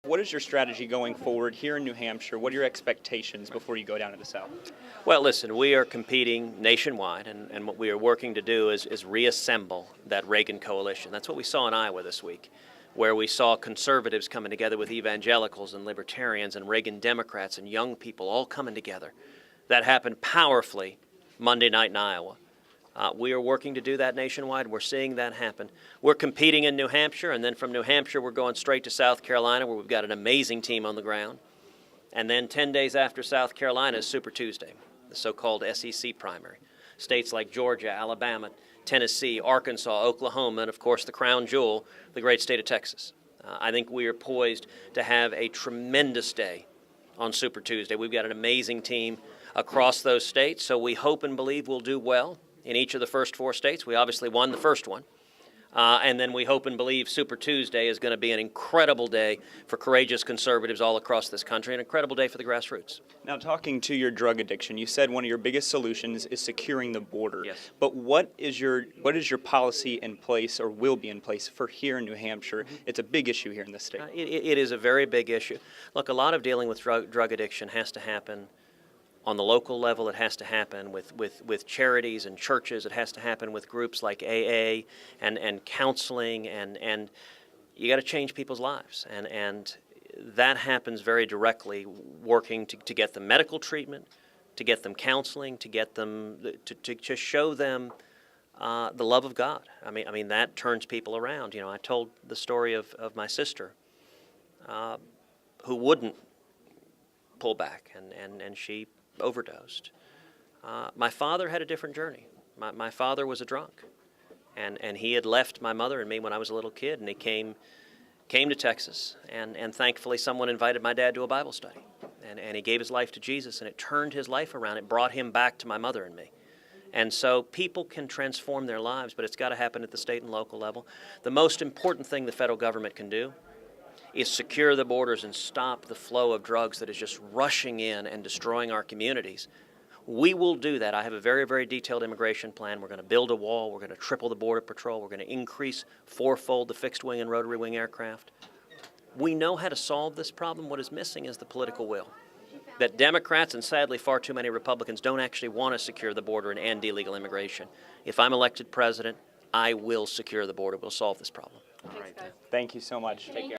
What is your strategy going forward here in New Hampshire? What are your expectations before you go down to the South? Well, listen, we are competing nationwide, and what we are working to do is reassemble that Reagan coalition. That's what we saw in Iowa this week, where we saw conservatives coming together with evangelicals and libertarians and Reagan Democrats and young people all coming together. That happened powerfully Monday night in Iowa. We are working to do that nationwide. We're seeing that happen. We're competing in New Hampshire, and then from New Hampshire we're going straight to South Carolina, where we've got an amazing team on the ground. And then 10 days after South Carolina is Super Tuesday, the so-called SEC primary. States like Georgia, Alabama, Tennessee, Arkansas, Oklahoma, and of course the crown jewel, the great state of Texas. I think we are poised to have a tremendous day on Super Tuesday. We've got an amazing team across those states, so we hope and believe we'll do well in each of the first 4 states. We obviously won the first one. And then we hope and believe Super Tuesday is going to be an incredible day for courageous conservatives all across this country, an incredible day for the grassroots. Now, talking to your drug addiction, you said one of your biggest solutions is securing the border. Yes. But what is your policy in place, or will be in place, for here in New Hampshire? It's a big issue here in the state. It is a very big issue. Look, a lot of dealing with drug addiction has to happen on the local level. It has to happen with charities and churches. It has to happen with groups like AA and counseling, and you got to change people's lives. And that happens very directly working to get them medical treatment, to get them counseling, to get them to show them the love of God. I mean that turns people around. You know, I told the story of my sister who wouldn't pull back, and she overdosed. My father had a different journey. My father was a drunk, and he had left my mother and me when I was a little kid, and he came to Texas, and thankfully someone invited my dad to a Bible study, and he gave his life to Jesus, and it turned his life around. It brought him back to my mother and me. And so people can transform their lives, but it's got to happen at the state and local level. The most important thing the federal government can do is secure the borders and stop the flow of drugs that is just rushing in and destroying our communities. We will do that. I have a very, very detailed immigration plan. We're going to build a wall. We're going to triple the Border Patrol. We're going to increase 4-fold the fixed wing and rotary wing aircraft. We know how to solve this problem. What is missing is the political will. That Democrats and sadly far too many Republicans don't actually want to secure the border and end illegal immigration. If I'm elected president, I will secure the border. We'll solve this problem. Thank you so much. Take care.